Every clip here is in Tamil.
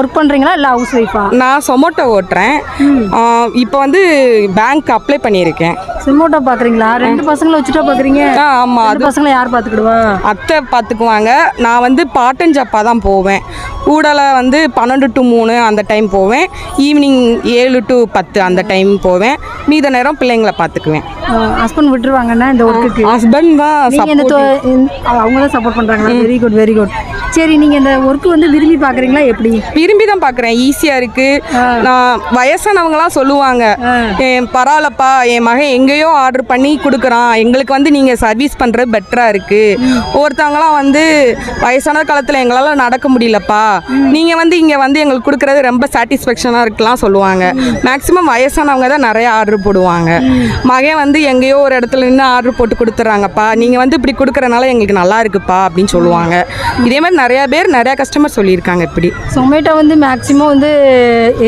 ஒர்க் பண்ணுறீங்களா இல்லை ஹவுஸ் ஒய்ஃபா? நான் சொமோட்டோ ஓட்டுறேன். இப்போ வந்து பேங்க் அப்ளை பண்ணியிருக்கேன். சொமோட்டோ பார்க்குறீங்களா? 2 பசங்களை வச்சுட்டா பார்க்குறீங்க? ஆமாம். அது பசங்களை யார் பார்த்துக்கிடுவா? அத்தை பார்த்துக்குவாங்க. நான் வந்து பார்ட் டைம் ஜாப்பாக தான் போவேன். ஊடலை வந்து 12 to 3 அந்த டைம் போவேன். ஈவினிங் 7 to 10 அந்த டைம் போவேன். மீத நேரம் பிள்ளைங்களை பார்த்துக்குவேன். ஹஸ்பண்ட் விட்டுருவாங்கன்னா இந்த ஒர்க்குக்கு? ஹஸ்பண்ட் தான் அவங்க தான் சப்போர்ட் பண்ணுறாங்களா? Very good very good. சரி, நீங்கள் இந்த ஒர்க்கு வந்து விரும்பி பார்க்குறீங்களா எப்படி? விரும்பி தான் பார்க்குறேன். ஈஸியாக இருக்குது. நான் வயசானவங்களாம் சொல்லுவாங்க, பரவாயில்லப்பா என் மகன் எங்கேயோ ஆர்டர் பண்ணி கொடுக்குறான், எங்களுக்கு வந்து நீங்கள் சர்வீஸ் பண்ணுறது பெட்டராக இருக்குது. ஒருத்தவங்களாம் வந்து வயசான காலத்தில் எங்களால் நடக்க முடியலப்பா, நீங்கள் வந்து இங்கே வந்து எங்களுக்கு கொடுக்குறது ரொம்ப சாட்டிஸ்ஃபேக்ஷனாக இருக்கலாம் சொல்லுவாங்க. மேக்ஸிமம் வயசானவங்க தான் நிறைய ஆர்டர் போடுவாங்க. மகன் வந்து எங்கேயோ ஒரு இடத்துல நின்று ஆர்டர் போட்டு கொடுத்துட்றாங்கப்பா, நீங்கள் வந்து இப்படி கொடுக்குறனால எங்களுக்கு நல்லா இருக்குப்பா அப்படின்னு சொல்லுவாங்க. இதே மாதிரி நிறையா பேர் நிறையா கஸ்டமர் சொல்லியிருக்காங்க. இப்படி சொமேட்டோ வந்து மேக்ஸிமம் வந்து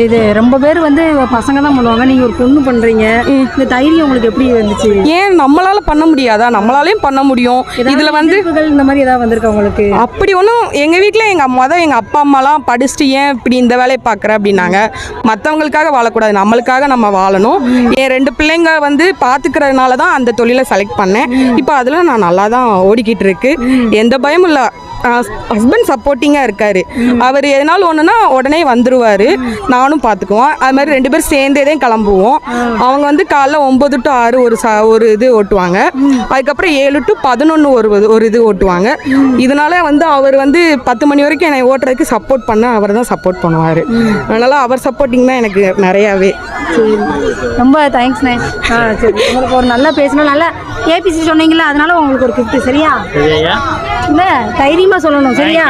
இது ரொம்ப பேர் வந்து பசங்க தான் பண்ணுவாங்க. நீங்கள் ஒரு பொண்ணு பண்ணுறீங்க. இந்த தைரியம் உங்களுக்கு எப்படி வந்துச்சு? ஏன் நம்மளால் பண்ண முடியாதா? நம்மளாலையும் பண்ண முடியும். இதில் வந்து இந்த மாதிரி ஏதாவது வந்திருக்கா உங்களுக்கு? அப்படி ஒன்றும் எங்கள் வீட்டில் எங்கள் அப்பா அம்மாலாம் படிச்சுட்டு ஏன் இப்படி இந்த வேலையை பார்க்குற அப்படின்னாங்க. மற்றவங்களுக்காக வாழக்கூடாது, நம்மளுக்காக நம்ம வாழணும். என் 2 பிள்ளைங்க வந்து பார்த்துக்கிறதுனால தான் அந்த தொழிலை செலக்ட் பண்ணேன். இப்போ அதில் நான் நல்லா தான் ஓடிக்கிட்டு இருக்கு. எந்த பயமும் இல்லை. ஹஸ்பண்ட் சப்போர்ட்டிங்காக இருக்கார். அவர் எதனாலும் ஒன்றுனா உடனே வந்துடுவார். நானும் பார்த்துக்குவோம். அது மாதிரி 2 பேர் சேர்ந்தே தான் கிளம்புவோம். அவங்க வந்து காலைல 9 to 6 ஒரு இது ஓட்டுவாங்க. அதுக்கப்புறம் 7 to 11 ஒரு இது ஓட்டுவாங்க. இதனால வந்து அவர் வந்து 10 மணி வரைக்கும் என்னை ஓட்டுறதுக்கு சப்போர்ட் பண்ண அவர் தான் சப்போர்ட் பண்ணுவார். அதனால் அவர் சப்போர்ட்டிங் தான் எனக்கு நிறையாவே. ரொம்ப தேங்க்ஸ்ண்ணே. சரி, உங்களுக்கு ஒரு நல்லா பேசணும், நல்லா ஏபிசி சொன்னீங்களா, அதனால உங்களுக்கு ஒரு கிஃப்ட். சரியா? இல்லை, தைரியமாக சொல்லணும். சரியா?